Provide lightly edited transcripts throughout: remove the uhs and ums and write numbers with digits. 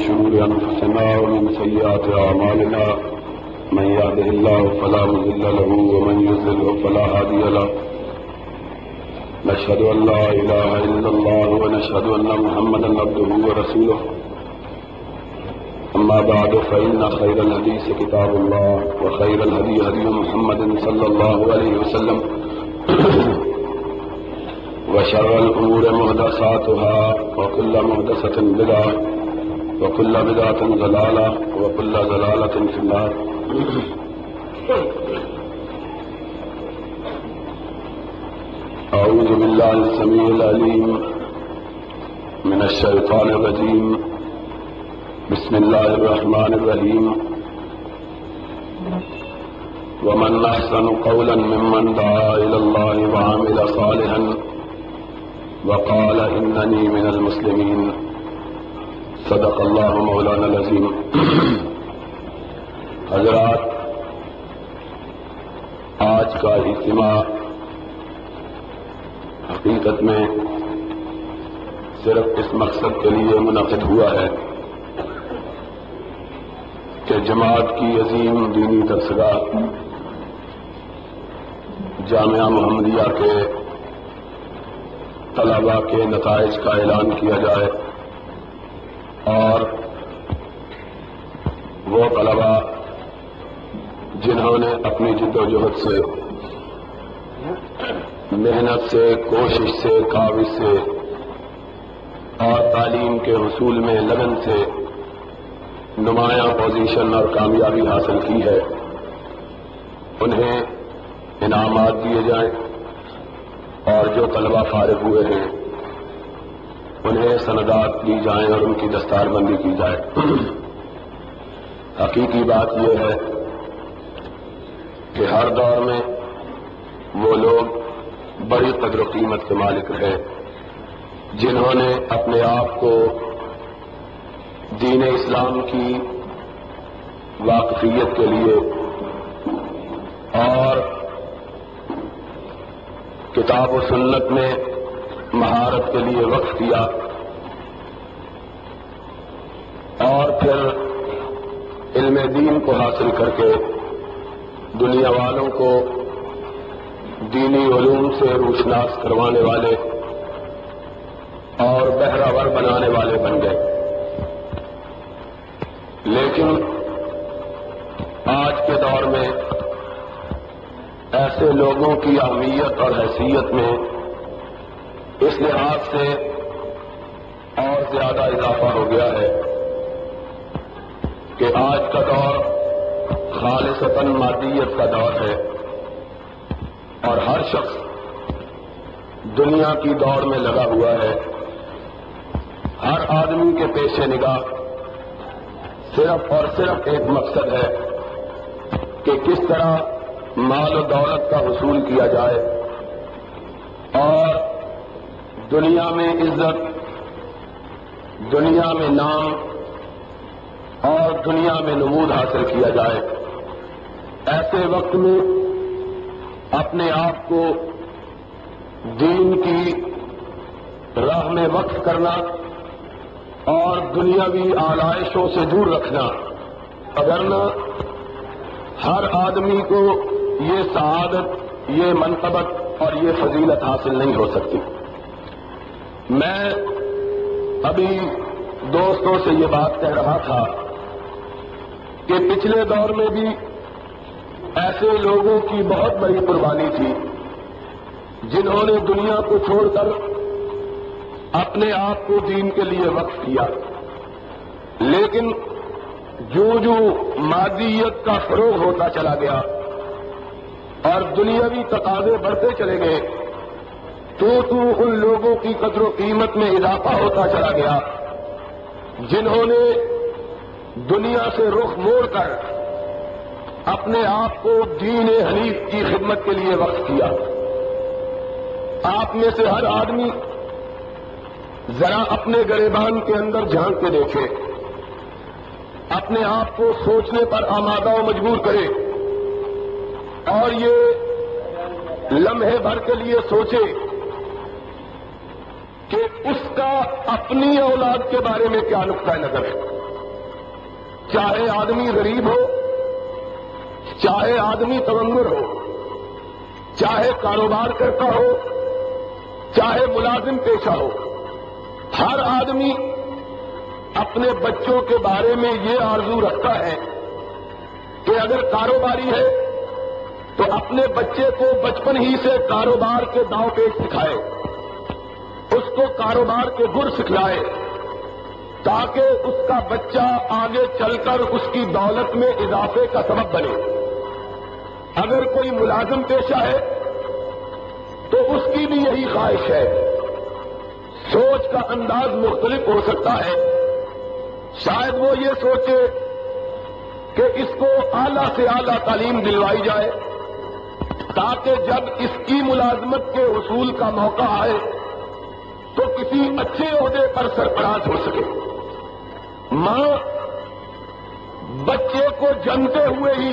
شرور أنفسنا ومن سيئات أعمالنا من يهده الله فلا مضل له ومن يضلل فلا هادي له نشهد أن لا إله إلا الله ونشهد أن محمدا عبده ورسوله أما بعد فإن خير الحديث كتاب الله وخير الهدي هدي محمد صلى الله عليه وسلم وشر الأمور محدثاتها وكل محدثة بدعة وكل بدعة ضلالة وكل ضلالة في النار. أعوذ بالله السميع العليم من الشيطان الرجيم. بسم الله الرحمن الرحيم. ومن أحسن قولا ممن دعا إلى الله وعمل صالحا وقال إنني من المسلمين. صدق اللہ مولانا العظیم. حضرات، آج کا اجتماع حقیقت میں صرف اس مقصد کے لیے منعقد ہوا ہے کہ جماعت کی عظیم دینی درسگاہ جامعہ محمدیہ کے طلباء کے نتائج کا اعلان کیا جائے اور وہ طلباء جنہوں نے اپنی جد و جہد سے، محنت سے، کوشش سے، کاوش سے اور تعلیم کے حصول میں لگن سے نمایاں پوزیشن اور کامیابی حاصل کی ہے، انہیں انعامات دیے جائیں، اور جو طلباء فارغ ہوئے ہیں انہیں سندات دی جائیں اور ان کی دستار بندی کی جائے. حقیقی بات یہ ہے کہ ہر دور میں وہ لوگ بڑی قدر و قیمت کے مالک رہے جنہوں نے اپنے آپ کو دین اسلام کی واقفیت کے لیے اور کتاب و سنت میں مہارت کے لیے وقف کیا، اور پھر علم دین کو حاصل کر کے دنیا والوں کو دینی علوم سے روشناس کروانے والے اور بہراور بنانے والے بن گئے. لیکن آج کے دور میں ایسے لوگوں کی اہمیت اور حیثیت میں اس لحاظ سے اور زیادہ اضافہ ہو گیا ہے کہ آج کا دور خالصتاً مادیت کا دور ہے، اور ہر شخص دنیا کی دوڑ میں لگا ہوا ہے. ہر آدمی کے پیش نگاہ صرف اور صرف ایک مقصد ہے کہ کس طرح مال و دولت کا حصول کیا جائے اور دنیا میں عزت، دنیا میں نام اور دنیا میں نمود حاصل کیا جائے. ایسے وقت میں اپنے آپ کو دین کی راہ میں وقف کرنا اور دنیاوی آلائشوں سے دور رکھنا، اگرنہ ہر آدمی کو یہ سعادت، یہ منقبت اور یہ فضیلت حاصل نہیں ہو سکتی. میں ابھی دوستوں سے یہ بات کہہ رہا تھا کہ پچھلے دور میں بھی ایسے لوگوں کی بہت بڑی قربانی تھی جنہوں نے دنیا کو چھوڑ کر اپنے آپ کو دین کے لیے وقف کیا. لیکن جو مادیت کا فروغ ہوتا چلا گیا اور دنیاوی تقاضے بڑھتے چلے گئے تو ان لوگوں کی قدر و قیمت میں اضافہ ہوتا چلا گیا جنہوں نے دنیا سے رخ موڑ کر اپنے آپ کو دین حنیف کی خدمت کے لیے وقف کیا. آپ میں سے ہر آدمی ذرا اپنے گریبان کے اندر جھانک کے دیکھے، اپنے آپ کو سوچنے پر آمادہ و مجبور کرے اور یہ لمحے بھر کے لیے سوچے کہ اس کا اپنی اولاد کے بارے میں کیا نقطہ نظر ہے. چاہے آدمی غریب ہو، چاہے آدمی تونگر ہو، چاہے کاروبار کرتا ہو، چاہے ملازم پیشہ ہو، ہر آدمی اپنے بچوں کے بارے میں یہ آرزو رکھتا ہے کہ اگر کاروباری ہے تو اپنے بچے کو بچپن ہی سے کاروبار کے داؤ پیچ سکھائے، اس کو کاروبار کے گر سکھلائے، تاکہ اس کا بچہ آگے چل کر اس کی دولت میں اضافے کا سبب بنے۔ اگر کوئی ملازم پیشہ ہے تو اس کی بھی یہی خواہش ہے۔ سوچ کا انداز مختلف ہو سکتا ہے، شاید وہ یہ سوچے کہ اس کو اعلیٰ سے اعلیٰ تعلیم دلوائی جائے تاکہ جب اس کی ملازمت کے حصول کا موقع آئے تو کسی اچھے عہدے پر سرفراز ہو سکے۔ ماں بچے کو جنمتے ہوئے ہی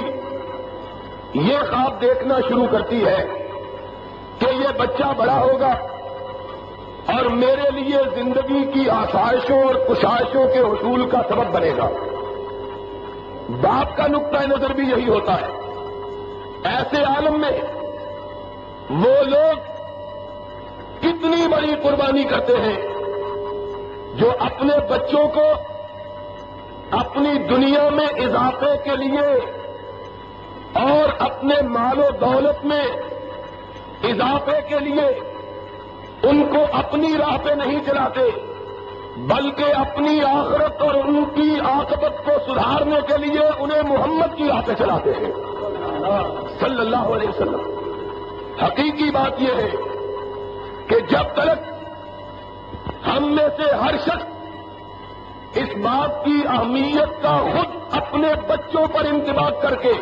یہ خواب دیکھنا شروع کرتی ہے کہ یہ بچہ بڑا ہوگا اور میرے لیے زندگی کی آسائشوں اور کشائشوں کے حصول کا سبب بنے گا۔ باپ کا نقطہ نظر بھی یہی ہوتا ہے۔ ایسے عالم میں وہ لوگ کتنی بڑی قربانی کرتے ہیں جو اپنے بچوں کو اپنی دنیا میں اضافے کے لیے اور اپنے مال و دولت میں اضافے کے لیے ان کو اپنی راہ پہ نہیں چلاتے، بلکہ اپنی آخرت اور ان کی عاقبت کو سدھارنے کے لیے انہیں محمد کی راہ پہ چلاتے ہیں صلی اللہ علیہ وسلم۔ حقیقی بات یہ ہے کہ جب تک ہم میں سے ہر شخص اس بات کی اہمیت کا خود اپنے بچوں پر انطباق کر کے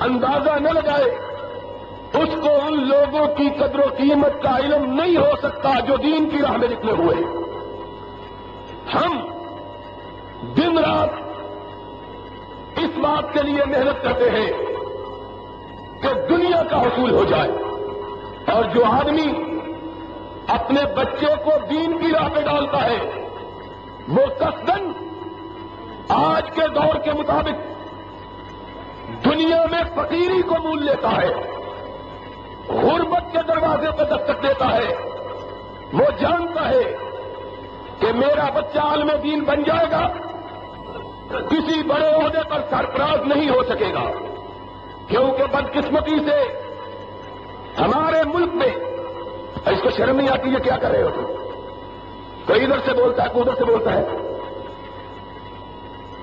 اندازہ نہ لگائے، اس کو ان لوگوں کی قدر و قیمت کا علم نہیں ہو سکتا جو دین کی راہ میں نکلے ہوئے ہیں۔ ہم دن رات اس بات کے لیے محنت کرتے ہیں کہ دنیا کا حصول ہو جائے، اور جو آدمی اپنے بچے کو دین کی راہ پہ ڈالتا ہے وہ قصدن آج کے دور کے مطابق دنیا میں فقیری کو مول لیتا ہے، غربت کے دروازے پہ دستک دیتا ہے۔ وہ جانتا ہے کہ میرا بچہ عالم دین بن جائے گا، کسی بڑے عہدے پر سرفراز نہیں ہو سکے گا، کیونکہ بدقسمتی سے ہمارے ملک میں اس کو شرم نہیں آتی ہے کیا کر رہے ہو تم؟ کوئی ادھر سے بولتا ہے کوئی ادھر سے بولتا ہے،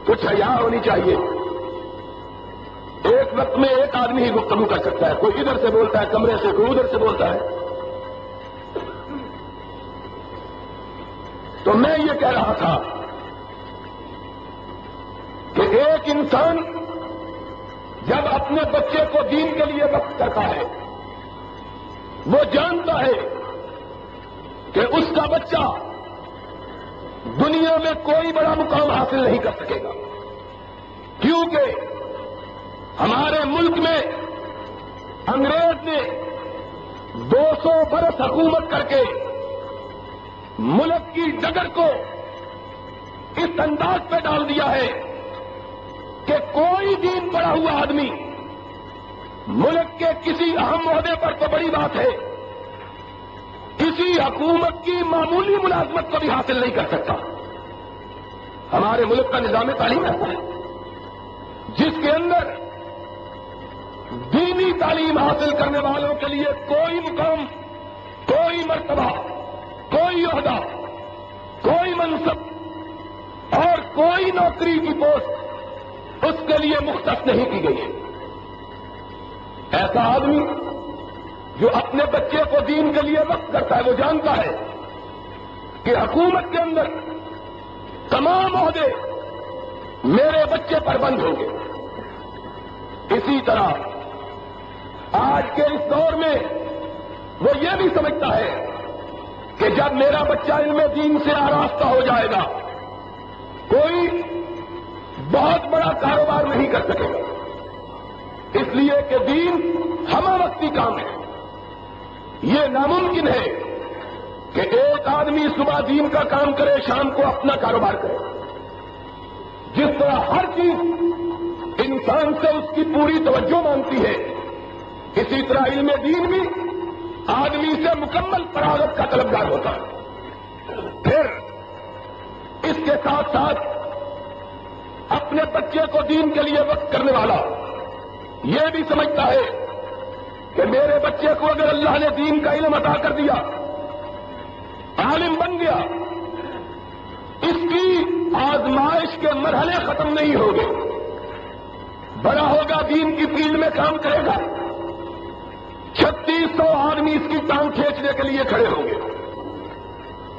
کچھ حیا ہونی چاہیے۔ ایک وقت میں ایک آدمی ہی گفتگو کر سکتا ہے، کوئی ادھر سے بولتا ہے کمرے سے، کوئی ادھر سے بولتا ہے۔ تو میں یہ کہہ رہا تھا کہ ایک انسان جب اپنے بچے کو دین کے لیے وقف کرتا ہے وہ جانتا ہے کہ اس کا بچہ دنیا میں کوئی بڑا مقام حاصل نہیں کر سکے گا، کیونکہ ہمارے ملک میں انگریز نے 200 برس حکومت کر کے ملک کی ڈگر کو اس انداز پہ ڈال دیا ہے کہ کوئی دین پڑھا ہوا آدمی ملک کے کسی اہم عہدے پر تو بڑی بات ہے، کسی حکومت کی معمولی ملازمت کو بھی حاصل نہیں کر سکتا۔ ہمارے ملک کا نظام تعلیم ایسا ہے جس کے اندر دینی تعلیم حاصل کرنے والوں کے لیے کوئی مقام، کوئی مرتبہ، کوئی عہدہ، کوئی منصب اور کوئی نوکری کی پوسٹ اس کے لیے مختص نہیں کی گئی ہے۔ ایسا آدمی جو اپنے بچے کو دین کے لیے وقف کرتا ہے وہ جانتا ہے کہ حکومت کے اندر تمام عہدے میرے بچے پر بند ہوں گے۔ اسی طرح آج کے اس دور میں وہ یہ بھی سمجھتا ہے کہ جب میرا بچہ علم دین سے آراستہ ہو جائے گا کوئی بہت بڑا کاروبار نہیں کر سکے گا، اس لیے کہ دین ہمہ وقتی کام ہے۔ یہ ناممکن ہے کہ ایک آدمی صبح دین کا کام کرے شام کو اپنا کاروبار کرے۔ جس طرح ہر چیز انسان سے اس کی پوری توجہ مانگتی ہے، اسی طرح علم دین بھی آدمی سے مکمل فراغت کا طلبگار ہوتا ہے۔ پھر اس کے ساتھ ساتھ اپنے بچے کو دین کے لیے وقف کرنے والا یہ بھی سمجھتا ہے کہ میرے بچے کو اگر اللہ نے دین کا علم عطا کر دیا، عالم بن گیا، اس کی آزمائش کے مرحلے ختم نہیں ہوں گے، بڑا ہوگا، دین کی فیلڈ میں کام کرے گا، 3600 آدمی اس کی ٹانگ کھینچنے کے لیے کھڑے ہوں گے،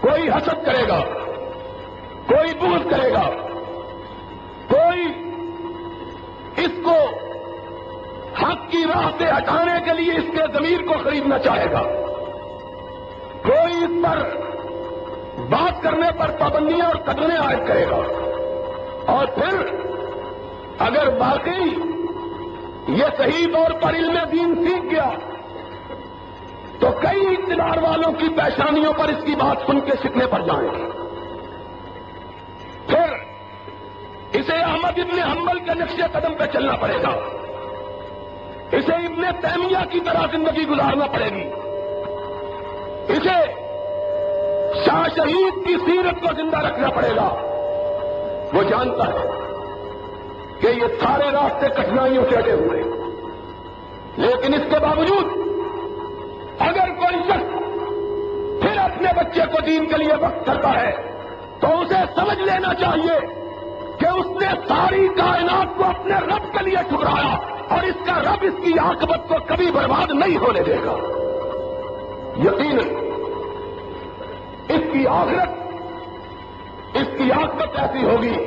کوئی حسد کرے گا، کوئی بغض کرے گا، کوئی اس کو حق کی راہ سے ہٹانے کے لیے اس کے ضمیر کو خریدنا چاہے گا، کوئی اس پر بات کرنے پر پابندیاں اور قدریں عائد کرے گا، اور پھر اگر واقعی یہ صحیح طور پر علم دین سیکھ گیا تو کئی اقتدار والوں کی پیشانیوں پر اس کی بات سن کے سیکھنے پر جائیں گے۔ پھر اسے احمد ابن حنبل کے نقش قدم پہ چلنا پڑے گا، اسے ابن تیمیہ کی طرح زندگی گزارنا پڑے گی، اسے شاہ شہید کی سیرت کو زندہ رکھنا پڑے گا۔ وہ جانتا ہے کہ یہ سارے راستے کٹھنائیوں سے اٹے ہوئے، لیکن اس کے باوجود اگر کوئی شخص پھر اپنے بچے کو دین کے لیے وقف کرتا ہے تو اسے سمجھ لینا چاہیے کہ اس نے ساری کائنات کو اپنے رب کے لیے ٹھکرایا، اور اس کا رب اس کی عاقبت کو کبھی برباد نہیں ہونے دے گا۔ یقیناً اس کی آخرت، اس کی عاقبت ایسی ہوگی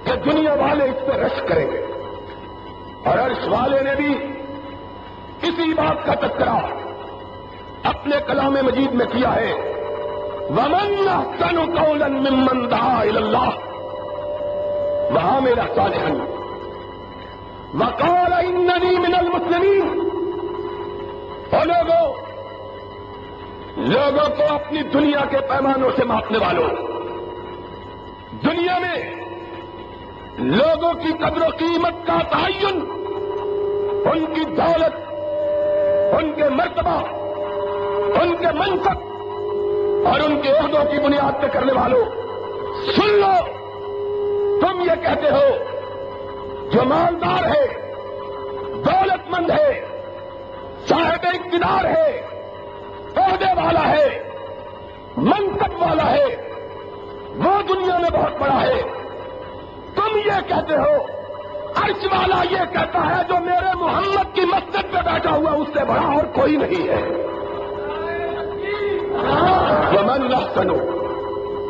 کہ دنیا والے اس پہ رشک کریں گے، اور عرش والے نے بھی اسی بات کا تذکرہ اپنے کلام مجید میں کیا ہے، وَمَنْ أَحْسَنُ قَوْلًا مِّمَّنْ دَعَا إِلَى اللَّهِ وَعَمِلَ صَالِحًا وَقَالَ إِنَّنِي مِنَ الْمُسْلِمِينَ۔ اور لوگوں کو اپنی دنیا کے پیمانوں سے ماپنے والوں، دنیا میں لوگوں کی قدر و قیمت کا تعین ان کی دولت، ان کے مرتبہ، ان کے منصب اور ان کے عہدوں کی بنیاد پہ کرنے والوں، سن لو، تم یہ کہتے ہو جو مالدار ہے، دولت مند ہے، صاحب اقتدار ہے، عہدے والا ہے، منصب والا ہے، وہ دنیا میں بہت بڑا ہے، تم یہ کہتے ہو عرش والا یہ کہتا ہے جو میرے محمد کی مسجد پہ بیٹھا ہوا اس سے بڑا اور کوئی نہیں ہے۔ وَمَنْ أَحْسَنُ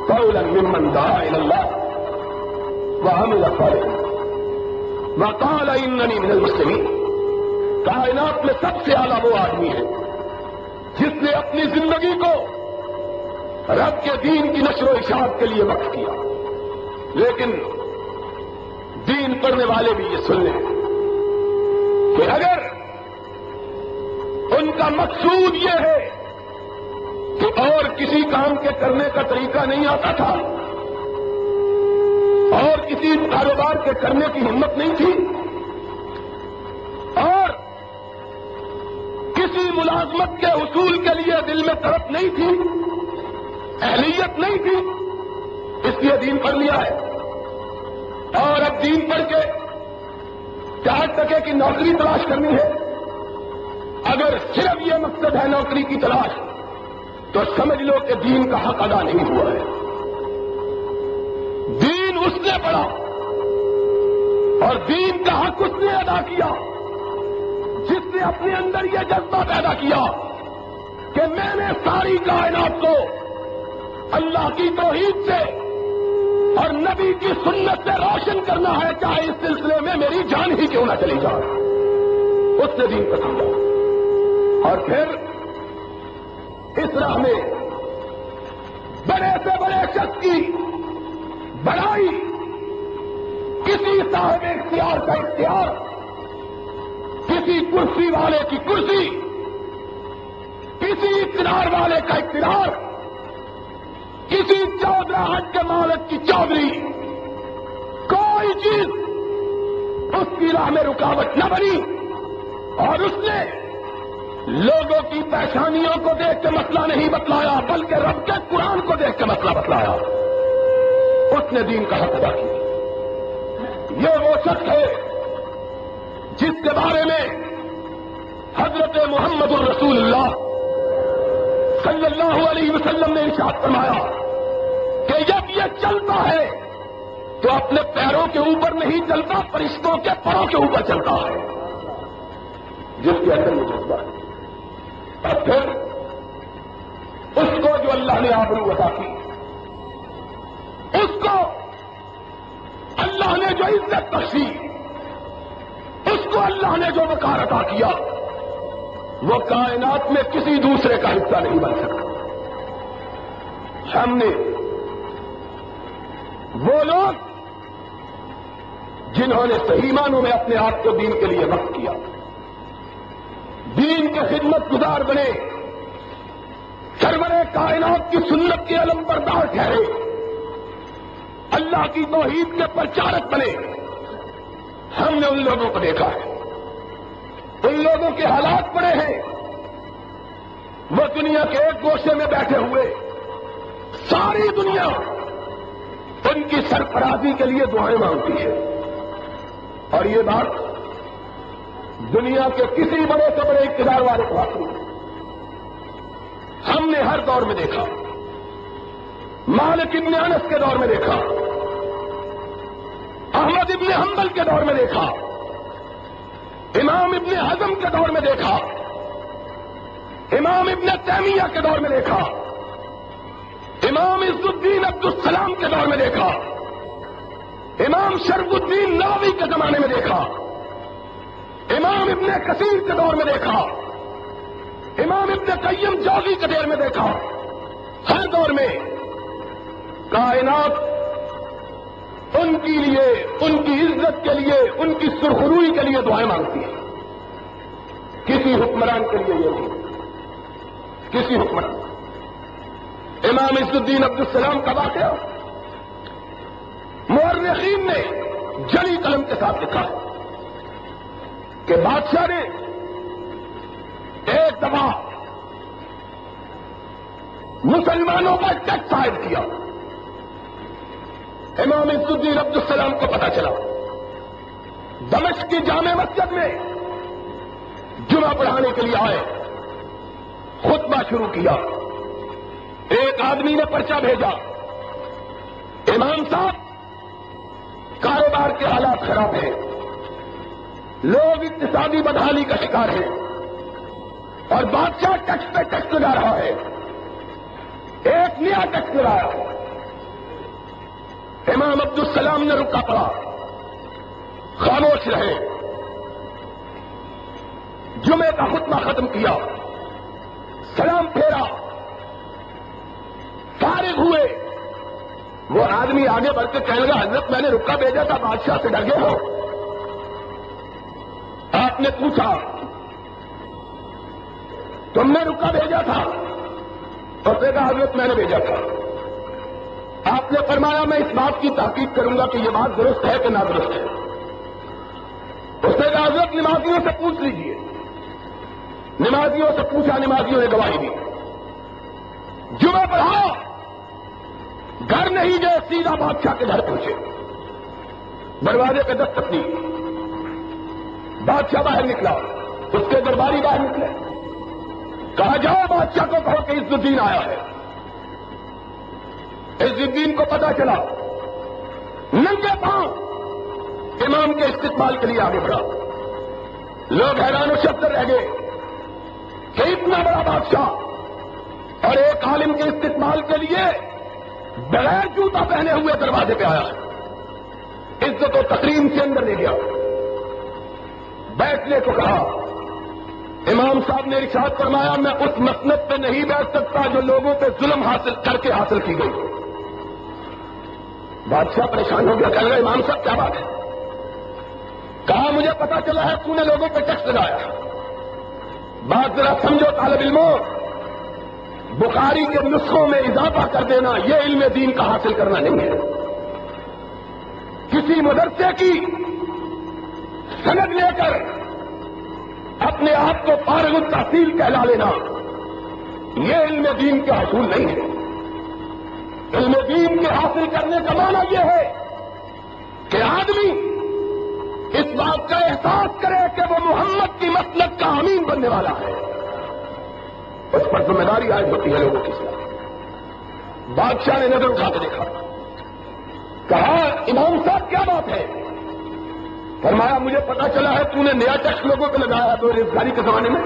قَوْلًا مِّمَّنْ دَعَا إِلَى اللَّهِ وَعَمِلَ صَالِحًا وَقَالَ إِنَّنِي مِنَ الْمُسْلِمِينَ۔ کائنات میں سب سے اعلیٰ وہ آدمی ہے جس نے اپنی زندگی کو رب کے دین کی نشر و اشاعت کے لیے وقف کیا، لیکن دین پڑھنے والے بھی یہ سن لیں کہ اگر ان کا مقصود یہ ہے کہ اور کسی کام کے کرنے کا طریقہ نہیں آتا تھا اور کسی کاروبار کے کرنے کی ہمت نہیں تھی اور کسی ملازمت کے حصول کے لیے دل میں طرف نہیں تھی، اہلیت نہیں تھی، اس لیے دین پڑھ لیا ہے، اور اب دین پڑھ کے 4 ٹکے کی نوکری تلاش کرنی ہے۔ اگر صرف یہ مقصد ہے نوکری کی تلاش تو سمجھ لو کہ دین کا حق ادا نہیں ہوا ہے۔ دین اس نے پڑھا اور دین کا حق اس نے ادا کیا جس نے اپنے اندر یہ جذبہ پیدا کیا کہ میں نے ساری کائنات کو اللہ کی توحید سے اور نبی کی سنت سے روشن کرنا ہے، چاہے اس سلسلے میں میری جان ہی کیوں نہ چلی جائے۔ اس نے دین کو سمجھا، اور پھر اس راہ میں بڑے سے بڑے شخص کی بڑائی، کسی صاحب اختیار کا اختیار، کسی کرسی والے کی کرسی، کسی اقتدار والے کا اقتدار، کسی چودراہٹ کے مالک کی چودھری، اس کی راہ میں رکاوٹ نہ بنی، اور اس نے لوگوں کی پریشانیوں کو دیکھ کے مسئلہ نہیں بتلایا، بلکہ رب کے قرآن کو دیکھ کے مسئلہ بتلایا، اس نے دین کا حق ادا کیا۔ یہ وہ شخص ہے جس کے بارے میں حضرت محمد الرسول اللہ صلی اللہ علیہ وسلم نے ارشاد فرمایا کہ جب یہ چلتا ہے تو اپنے پیروں کے اوپر نہیں چلتا، فرشتوں کے پروں کے اوپر چلتا ہے، جس کے اندر یہ جذبہ ہے۔ اور پھر اس کو جو اللہ نے آبرو عطا کی، اس کو اللہ نے جو عزت بخشی، اس کو اللہ نے جو وقار عطا کیا، وہ کائنات میں کسی دوسرے کا حصہ نہیں بن سکتا۔ ہم نے وہ لوگ جنہوں نے صحیح معنوں میں اپنے آپ کو دین کے لیے وقف کیا، دین کے خدمت گزار بنے، سرور کائنات کی سنت کے علم بردار ٹھہرے، اللہ کی توحید کے پرچارک بنے، ہم نے ان لوگوں کو دیکھا ہے۔ ان لوگوں کے حالات پڑے ہیں، وہ دنیا کے ایک گوشے میں بیٹھے ہوئے ساری دنیا ان کی سرفرازی کے لیے دعائیں مانگتی ہے، اور یہ بات دنیا کے کسی بڑے سے بڑے اقتدار والے کو حاصل ہے۔ ہم نے ہر دور میں دیکھا، مالک ابن انس کے دور میں دیکھا، احمد ابن حنبل کے دور میں دیکھا، امام ابن حزم کے دور میں دیکھا، امام ابن تیمیہ کے دور میں دیکھا، امام عز الدین عبد السلام کے دور میں دیکھا، امام شرف الدین نووی کے زمانے میں دیکھا، امام ابن کثیر کے دور میں دیکھا، امام ابن قیم جوزی کے دور میں دیکھا۔ ہر دور میں کائنات ان کے لیے، ان کی عزت کے لیے، ان کی سرخروئی کے لیے دعائیں مانگتی ہے، کسی حکمران کے لیے یہ نہیں، کسی حکمران۔ امام عز الدین عبد السلام کا واقعہ مورخین نے جلی قلم کے ساتھ لکھا ہے کہ بادشاہ نے ایک دفعہ مسلمانوں پر ٹیکس عائد کیا۔ امام عز الدین عبد السلام کو پتا چلا، دمشق کی جامع مسجد میں جمعہ پڑھانے کے لیے آئے، خطبہ شروع کیا۔ ایک آدمی نے پرچہ بھیجا، امام صاحب کاروبار کے حالات خراب ہیں، لوگ اقتصادی بدحالی کا شکار ہیں، اور بادشاہ ٹیکس پہ ٹیکس لگا رہا ہے، ایک نیا ٹیکس لگایا۔ امام عبد السلام نے رکا پڑا، خاموش رہے، جمعے کا خطبہ ختم کیا، سلام پھیرا، فارغ ہوئے۔ وہ آدمی آگے بڑھ کے کہنے لگا، حضرت میں نے رکا بھیجا تھا، بادشاہ سے ڈر گئے ہو؟ آپ نے پوچھا، تم نے رکا بھیجا تھا؟ اور کہا حضرت میں نے بھیجا تھا۔ آپ نے فرمایا میں اس بات کی تحقیق کروں گا کہ یہ بات درست ہے کہ نادرست ہے۔ اس نے کہا حضرت نمازیوں سے پوچھ لیجئے۔ نمازیوں سے پوچھا، نمازیوں نے گواہی دی۔ جمعہ پڑھا، گھر نہیں گئے، سیدھا بادشاہ کے گھر پہنچے، دروازے پہ دستک دی، بادشاہ باہر نکلا، اس کے درباری باہر نکلے، کہا جاؤ بادشاہ کو کہو کہ عز الدین آیا ہے۔ عز الدین کو پتا چلا، ننگے پاؤں امام کے استقبال کے لیے آگے بڑھا۔ لوگ حیران و شبدر رہ گئے کہ اتنا بڑا بادشاہ اور ایک عالم کے استقبال کے لیے بغیر جوتا پہنے ہوئے دروازے پہ آیا، عزت و تکریم سے اندر لے گیا، بیٹھنے کو کہا۔ امام صاحب نے ارشاد فرمایا میں اس مسند پہ نہیں بیٹھ سکتا جو لوگوں پہ ظلم حاصل کر کے حاصل کی گئی۔ بادشاہ پریشان ہو گیا، کہنے لگا امام صاحب کیا بات ہے؟ کہا مجھے پتا چلا ہے تو نے لوگوں پہ ٹیکس لگایا۔ بات ذرا سمجھو طالب علموں، بخاری کے نسخوں میں اضافہ کر دینا یہ علم دین کا حاصل کرنا نہیں ہے۔ کسی مدرسے کی سند لے کر اپنے آپ کو فارغ التحصیل کہلا لینا یہ علم دین کا حصول نہیں ہے. علم دین کے حاصل کرنے کا معنی یہ ہے کہ آدمی اس بات کا احساس کرے کہ وہ محمد کی مسلک کا امین بننے والا ہے. اس پر ذمہ داری عائد ہوتی ہے لوگوں کی ساتھ. بادشاہ نے نظر اٹھا کے دیکھا, کہا امام صاحب کیا بات ہے؟ فرمایا مجھے پتا چلا ہے تو نے نیا ٹیکس لوگوں پہ لگایا ہے بے روزگاری کے زمانے میں.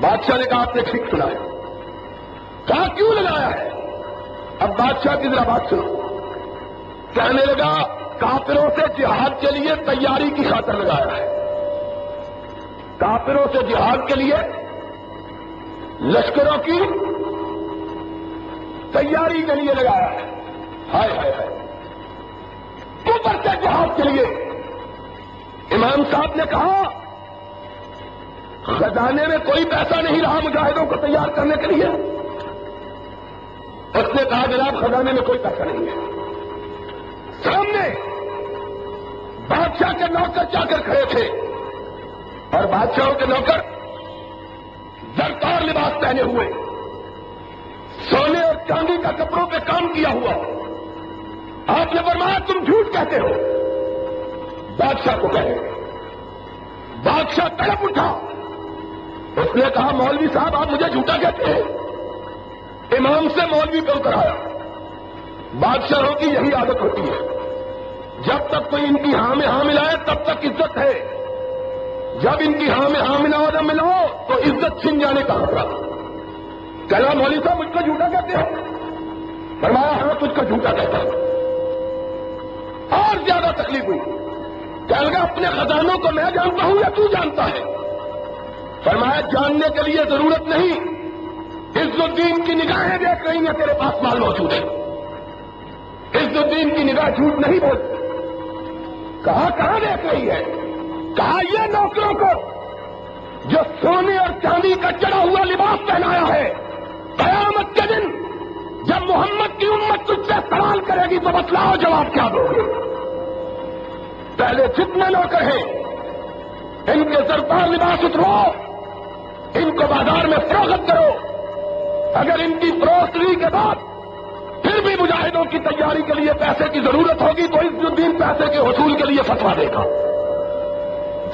بادشاہ نے کہا آپ نے ٹھیک سنا ہے. کہا کیوں لگایا ہے؟ اب بادشاہ کی ذرا بات سنو. کہنے لگا کافروں سے جہاد کے لیے تیاری کی خاطر لگایا ہے. کافروں سے جہاد کے لیے لشکروں کی تیاری کے لیے لگایا ہے. ہائے ہائے ہائے. اوپر سے جہاد کے لیے. امام صاحب نے کہا خزانے میں کوئی پیسہ نہیں رہا مجاہدوں کو تیار کرنے کے لیے. اس نے کہا جناب خزانے میں کوئی پیسہ نہیں ہے. سامنے بادشاہ کے نوکر چاکر کھڑے تھے اور بادشاہوں کے نوکر زرکار لباس پہنے ہوئے, سونے اور چاندی کا کپڑوں پہ کام کیا ہوا. آپ نے فرمایا تم جھوٹ کہتے ہو. بادشاہ کو کہے. بادشاہ تڑپ اٹھا. اس نے کہا مولوی صاحب آپ مجھے جھوٹا کہتے ہیں. امام سے مولوی کیوں کرایا؟ بادشاہوں کی یہی عادت ہوتی ہے, جب تک کوئی ان کی ہاں میں ہاں ملائے تب تک عزت ہے. جب ان کی ہاں میں ہاں ملاؤ نہ ملاؤ تو عزت چھن جانے کا خطرہ. کہنا مولوی صاحب مجھ کو جھوٹا کہتے ہو؟ فرمایا ہاں تجھ کو جھوٹا کہتا ہوں. اور زیادہ تکلیف ہوئی. کہنے لگا اپنے خزانوں کو میں جانتا ہوں یا تو جانتا ہے؟ فرمایا جاننے کے لیے ضرورت نہیں, عز الدین کی نگاہیں دیکھ رہی ہیں تیرے پاس مال موجود ہے. عز الدین کی نگاہ جھوٹ نہیں بولتی. کہا کہاں دیکھ رہی ہے؟ کہا یہ نوکروں کو جو سونے اور چاندی کا چڑھا ہوا لباس پہنایا ہے, قیامت کے دن جب محمد کی امت تجھ سے سوال کرے گی تو بتلاؤ جواب کیا دو گے؟ پہلے جتنے نوکر ہیں ان کے سرپار لباس اترواؤ, ان کو بازار میں فروخت کرو. اگر ان کی فروختی کے بعد پھر بھی مجاہدوں کی تیاری کے لیے پیسے کی ضرورت ہوگی تو عز الدین پیسے کے حصول کے لیے فتوا دے گا.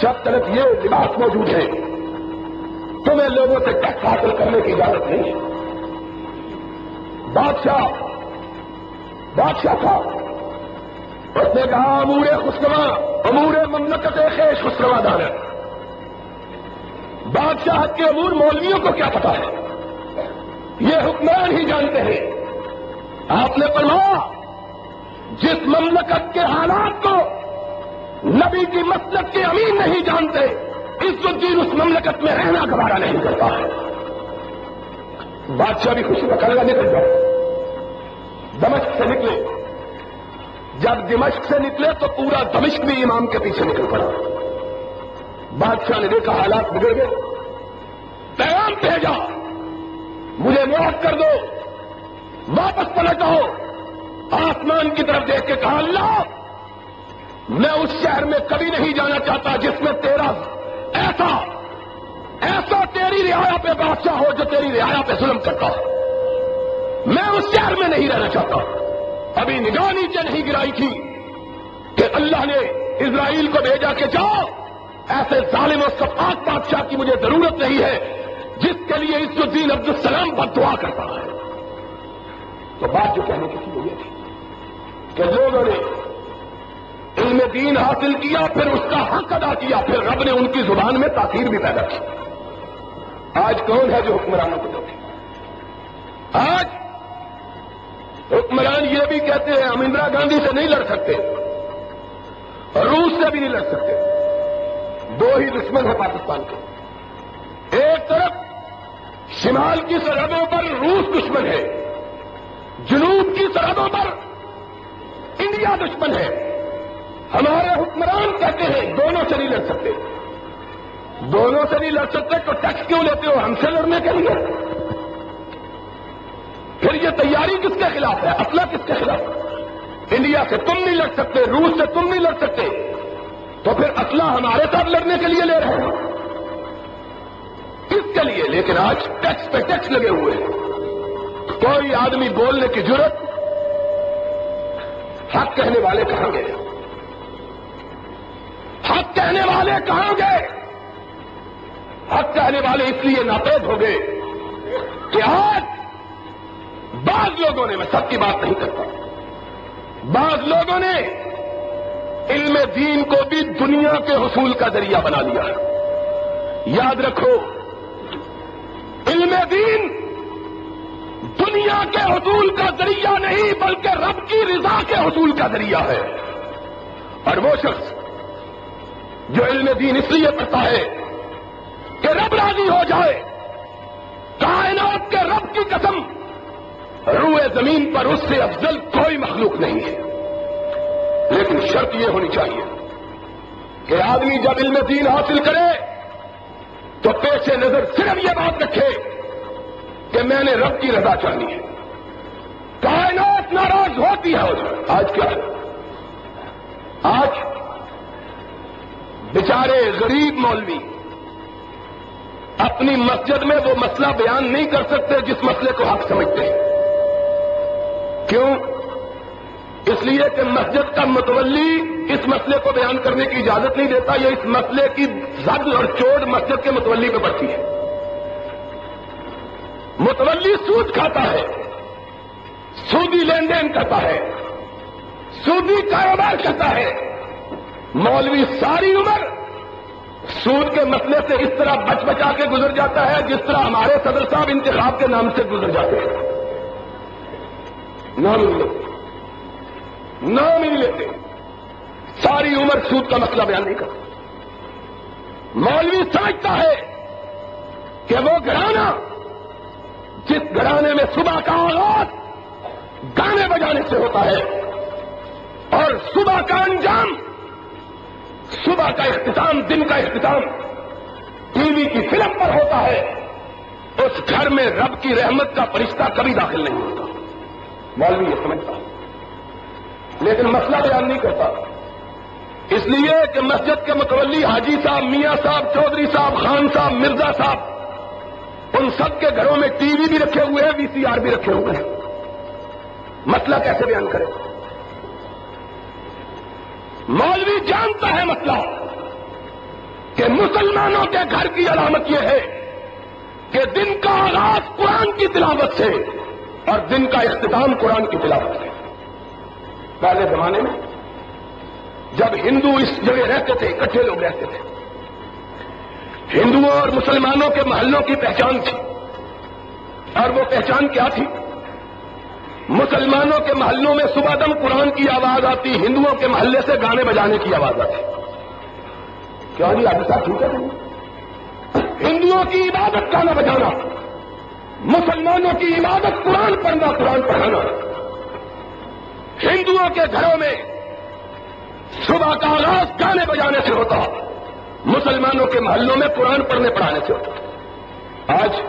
جب تک یہ لباس موجود ہے تمہیں لوگوں سے ٹیکس حاصل کرنے کی اجازت نہیں ہے. بادشاہ تھا. اس نے کہا امور خسروا امور مملکت خیش خسروا دار. بادشاہ کے امور مولویوں کو کیا پتا ہے؟ یہ حکمران ہی جانتے ہیں. آپ نے فرمایا جس مملکت کے حالات کو نبی کی مسلک کے امین نہیں جانتے عز الدین اس مملکت میں رہنا گوارا نہیں کرتا ہے. بادشاہ بھی خوشی کا لگا نکل جاؤ. دمشق سے نکلے. جب دمشق سے نکلے تو پورا دمشق بھی امام کے پیچھے نکل پڑا. بادشاہ نے دیکھا حالات بگڑ گئے. پیغام بھیجا مجھے معاف کر دو, واپس پلٹ آؤ. آسمان کی طرف دیکھ کے کہا اللہ میں اس شہر میں کبھی نہیں جانا چاہتا جس میں تیرا ایسا تیری رعایا پہ بادشاہ ہو جو تیری رعایا پہ ظلم کرتا ہو. میں اس شہر میں نہیں رہنا چاہتا. ابھی نگاہ نیچے نہیں گرائی تھی کہ اللہ نے اسرائیل کو بھیجا کہ جاؤ ایسے ظالم و سفاک بادشاہ کی مجھے ضرورت نہیں ہے جس کے لیے عز الدین عبد السلام بد دعا کرتا ہے. تو بات جو کہنے کی تھی یہ تھی کہ لوگوں نے علم دین حاصل کیا, پھر اس کا حق ادا کیا, پھر رب نے ان کی زبان میں تاثیر بھی پیدا کی. آج کون ہے جو حکمرانوں کو دیکھے؟ آج حکمران یہ بھی کہتے ہیں ہم اندرا گاندھی سے نہیں لڑ سکتے, روس سے بھی نہیں لڑ سکتے. دو ہی دشمن ہیں پاکستان کے. ایک طرف شمال کی سرحدوں پر روس دشمن ہے, جنوب کی سرحدوں پر انڈیا دشمن ہے. ہمارے حکمران کہتے ہیں دونوں سے نہیں لڑ سکتے. دونوں سے نہیں لڑ سکتے تو ٹیکس کیوں لیتے ہو ہم سے لڑنے کے لیے؟ پھر یہ تیاری کس کے خلاف ہے؟ اصلہ کس کے خلاف؟ انڈیا سے تم نہیں لڑ سکتے, روس سے تم نہیں لڑ سکتے, تو پھر اسلحہ ہمارے ساتھ لڑنے کے لیے لے رہے ہیں، کس کے لیے؟ لیکن آج ٹیکس پہ ٹیکس لگے ہوئے ہیں، کوئی آدمی بولنے کی جرت، حق کہنے والے کہاں گئے؟ حق کہنے والے کہاں گئے؟ حق کہنے والے اس لیے ناپید ہو گئے کہ آج بعض لوگوں نے، میں سب کی بات نہیں کرتا، بعض لوگوں نے علم دین کو بھی دنیا کے حصول کا ذریعہ بنا لیا ہے۔ یاد رکھو، علم دین دنیا کے حصول کا ذریعہ نہیں بلکہ رب کی رضا کے حصول کا ذریعہ ہے۔ اور وہ شخص جو علم دین اس لیے پڑھتا ہے کہ رب راضی ہو جائے، کائنات کے رب کی قسم، روئے زمین پر اس سے افضل کوئی مخلوق نہیں ہے، لیکن شرط یہ ہونی چاہیے کہ آدمی جب علم دین حاصل کرے تو پیش نظر صرف یہ بات رکھے کہ میں نے رب کی رضا چاہنی ہے۔ کائنات ناراض ہوتی ہے، آج کیا ہے؟ آج بیچارے غریب مولوی اپنی مسجد میں وہ مسئلہ بیان نہیں کر سکتے جس مسئلے کو حق سمجھتے ہیں۔ کیوں؟ اس لیے کہ مسجد کا متولی اس مسئلے کو بیان کرنے کی اجازت نہیں دیتا، یہ اس مسئلے کی زد اور چوٹ مسجد کے متولی پہ پڑتی ہے۔ متولی سود کھاتا ہے، سودی لین دین کرتا ہے، سودی کاروبار کرتا ہے، مولوی ساری عمر سود کے مسئلے سے اس طرح بچ بچا کے گزر جاتا ہے جس طرح ہمارے صدر صاحب انتخاب کے نام سے گزر جاتے ہیں۔ نام نہیں لیتے، ساری عمر سود کا مسئلہ بیان نہیں کرتا۔ مولوی سمجھتا ہے کہ وہ گھرانہ جس گھرانے میں صبح کا آغاز گانے بجانے سے ہوتا ہے اور صبح کا انجام، صبح کا اختتام، دن کا اختتام ٹی وی کی فلم پر ہوتا ہے، اس گھر میں رب کی رحمت کا فرشتہ کبھی داخل نہیں ہوتا۔ مولوی یہ سمجھتا ہے، لیکن مسئلہ بیان نہیں کرتا، اس لیے کہ مسجد کے متولی حاجی صاحب، میاں صاحب، چودھری صاحب، خان صاحب، مرزا صاحب، ان سب کے گھروں میں ٹی وی بھی رکھے ہوئے ہیں، وی سی آر بھی رکھے ہوئے ہیں۔ مسئلہ کیسے بیان کرے؟ مولوی جانتا ہے مسئلہ کہ مسلمانوں کے گھر کی علامت یہ ہے کہ دن کا آغاز قرآن کی تلاوت سے اور دن کا اختتام قرآن کی تلاوت سے۔ پہلے زمانے میں جب ہندو اس جگہ رہتے تھے، اکٹھے لوگ رہتے تھے، ہندوؤں اور مسلمانوں کے محلوں کی پہچان تھی، اور وہ پہچان کیا تھی؟ مسلمانوں کے محلوں میں صبح دم قرآن کی آواز آتی، ہندوؤں کے محلے سے گانے بجانے کی آواز آتی۔ کیا جی آپ ساتھ ٹھیک ہے؟ ہندوؤں کی عبادت گانا بجانا، مسلمانوں کی عبادت قرآن پڑھنا، قرآن پڑھانا۔ ہندوؤں کے گھروں میں صبح کا آغاز گانے بجانے سے ہوتا، مسلمانوں کے محلوں میں قرآن پڑھنے پڑھانے سے ہوتا۔ آج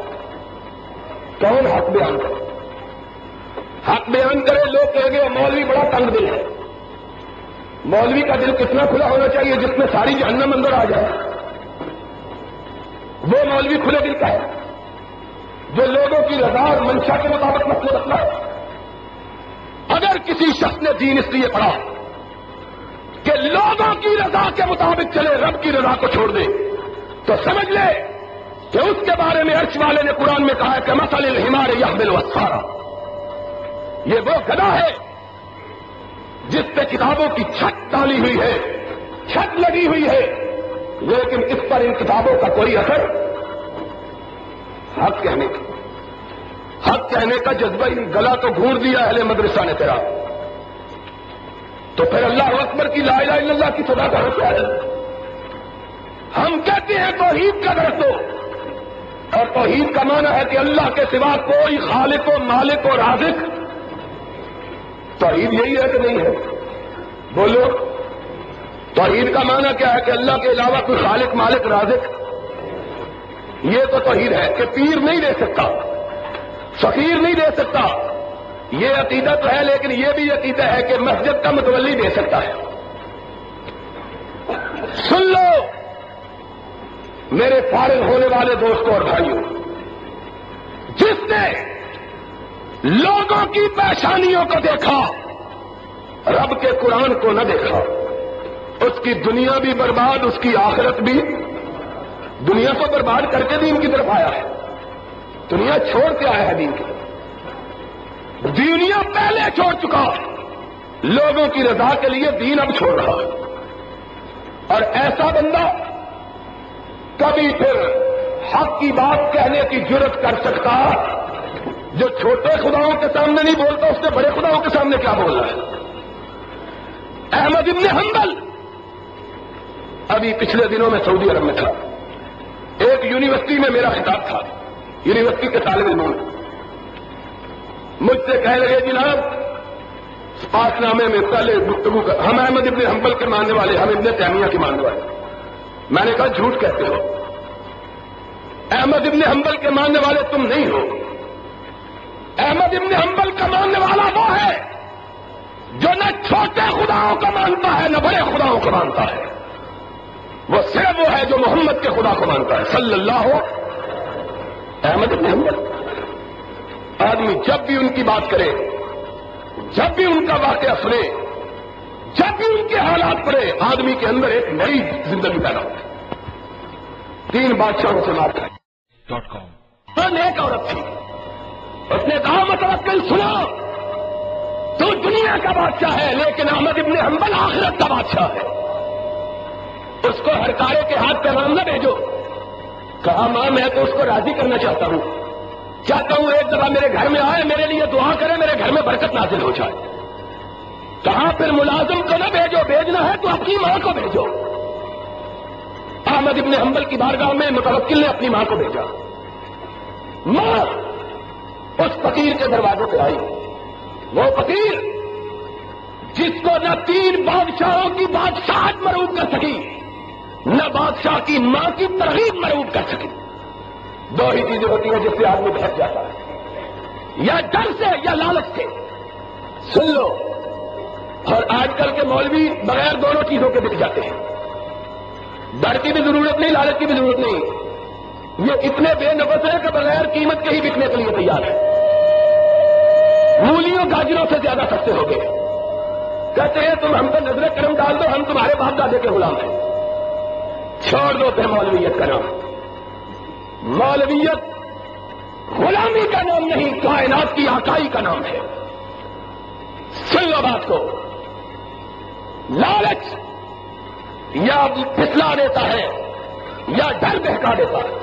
کون حق بیان کرے؟ حق بیان کرے، لوگ کہیں گے مولوی بڑا تنگ دل ہے۔ مولوی کا دل کتنا کھلا ہونا چاہیے جس میں ساری جہنم اندر آ جائے؟ وہ مولوی کھلے دل کا ہے جو لوگوں کی رضا اور منشا کے مطابق مسئلے بتلا ہے۔ اگر کسی شخص نے دین اس لیے پڑھا کہ لوگوں کی رضا کے مطابق چلے، رب کی رضا کو چھوڑ دے، تو سمجھ لے کہ اس کے بارے میں عرش والے نے قرآن میں کہا ہے کہ مثل الحمار یحمل اسفارا، یہ وہ گدھا ہے جس پہ کتابوں کی چھت ڈالی ہوئی ہے، چھت لگی ہوئی ہے، لیکن اس پر ان کتابوں کا کوئی اثر۔ حق کہنے کا جذبہ ہی گلا تو گھونٹ دیا اہل مدرسہ نے تیرا، تو پھر اللہ اکبر کی لا الہ الا اللہ کی صدا کہاں سے آئے؟ ہم کہتے ہیں توحید کا درس دو، اور توحید کا معنی ہے کہ اللہ کے سوا کوئی خالق و مالک و رازق۔ توحید یہی ہے کہ نہیں ہے؟ بولو، توحید کا معنی کیا ہے؟ کہ اللہ کے علاوہ کوئی خالق مالک رازق، یہ تو توحید ہے کہ پیر نہیں دے سکتا، فقیر نہیں دے سکتا، یہ عقیدہ تو ہے، لیکن یہ بھی عقیدہ ہے کہ مسجد کا متولی دے سکتا ہے۔ سن لو میرے فارغ ہونے والے دوستوں اور بھائیوں، جس نے لوگوں کی پریشانیوں کو دیکھا، رب کے قرآن کو نہ دیکھا، اس کی دنیا بھی برباد، اس کی آخرت بھی۔ دنیا کو برباد کر کے دین کی طرف آیا ہے، دنیا چھوڑ کے آیا ہے دین کی طرف۔ دنیا پہلے چھوڑ چکا، لوگوں کی رضا کے لیے دین اب چھوڑ رہا ہے۔ اور ایسا بندہ کبھی پھر حق کی بات کہنے کی جرت کر سکتا جو چھوٹے خداؤں کے سامنے نہیں بولتا، اس نے بڑے خداؤں کے سامنے کیا بولنا ہے؟ احمد ابن حنبل ابھی پچھلے دنوں میں سعودی عرب میں تھا، ایک یونیورسٹی میں میرا خطاب تھا، یونیورسٹی کے طالب علموں مجھ سے کہنے لگے جناب پاس نامے میں پہلے گفتگو کر، ہم احمد ابن حنبل کے ماننے والے، ہم ابن تیمیہ کے ماننے والے۔ میں نے کہا جھوٹ کہتے ہو، احمد ابن حنبل کے ماننے والے تم نہیں ہو۔ احمد ابن حنبل کا ماننے والا وہ ہے جو نہ چھوٹے خداؤں کو مانتا ہے نہ بڑے خداؤں کو مانتا ہے، وہ صرف وہ ہے جو محمد کے خدا کو مانتا ہے صلی اللہ ہو۔ احمد ابن حنبل آدمی جب بھی ان کی بات کرے، جب بھی ان کا واقعہ سنے، جب بھی ان کے حالات پڑے، آدمی کے اندر ایک نئی زندگی پیدا ہوتی ہے۔ 3 بادشاہوں سے مار کر ایک عورت تھی، اس نے کہا متوکل سنا، تو دنیا کا بادشاہ ہے لیکن احمد ابن حنبل آخرت کا بادشاہ ہے، اس کو ہرکارے کے ہاتھ پیغام نہ بھیجو۔ کہا ماں میں تو اس کو راضی کرنا چاہتا ہوں ایک دفعہ میرے گھر میں آئے، میرے لیے دعا کرے، میرے گھر میں برکت نازل ہو جائے۔ کہا پھر ملازم کو نہ بھیجو، بھیجنا ہے تو اپنی ماں کو بھیجو۔ احمد ابن حنبل کی بارگاہ میں متوکل نے اپنی ماں کو بھیجا۔ ماں اس فقیر کے دروازے پہ آئی، وہ فقیر جس کو نہ 3 بادشاہوں کی بادشاہت مرعوب کر سکی، نہ بادشاہ کی ماں کی ترغیب مرعوب کر سکی۔ 2 ہی چیزیں ہوتی ہیں جس سے آدمی بھٹک جاتا ہے، یا ڈر سے یا لالچ سے۔ سن لو، اور آج کل کے مولوی بغیر دونوں چیزوں کے بک جاتے ہیں۔ ڈر کی بھی ضرورت نہیں، لالچ کی بھی ضرورت نہیں، یہ اتنے بے نفس ہیں کہ بغیر قیمت کے ہی بکنے کے لیے تیار ہے۔ مولیوں گاجروں سے زیادہ سستے ہو گئے، کہتے ہیں تم ہم پر نظر کرم ڈال دو، ہم تمہارے باپ دادے کے غلام ہیں۔ چھوڑ دو پھر مولویت کا نام۔ مولویت غلامی کا نام نہیں، کائنات کی آقائی کا نام ہے۔ سن لو بات کو، لالچ یا پھسلا دیتا ہے یا ڈر بہکا دیتا ہے۔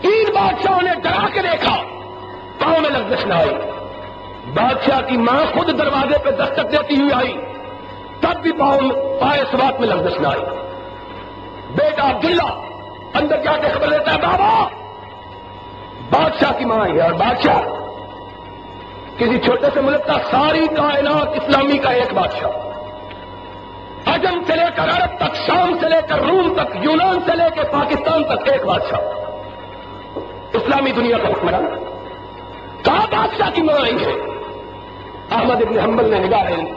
3 بادشاہوں نے ڈرا کے دیکھا، پاؤں میں لغزش نہ آئی۔ بادشاہ کی ماں خود دروازے پہ دستک دیتی ہوئی آئی، تب بھی پائے سوات میں لغزش نہ آئی۔ بیٹا عبداللہ اندر جا کے خبر لیتا ہے، بابا بادشاہ کی ماں آئی ہے۔ اور بادشاہ کسی چھوٹے سے ملک کا، ساری کائنات اسلامی کا ایک بادشاہ، عجم سے لے کر عرب تک، شام سے لے کر روم تک، یونان سے لے کے پاکستان تک ایک بادشاہ، اسلامی دنیا کا حکمران۔ کہاں بادشاہ کی ماں آئی ہے؟ احمد ابن حنبل نے نگاہ لی،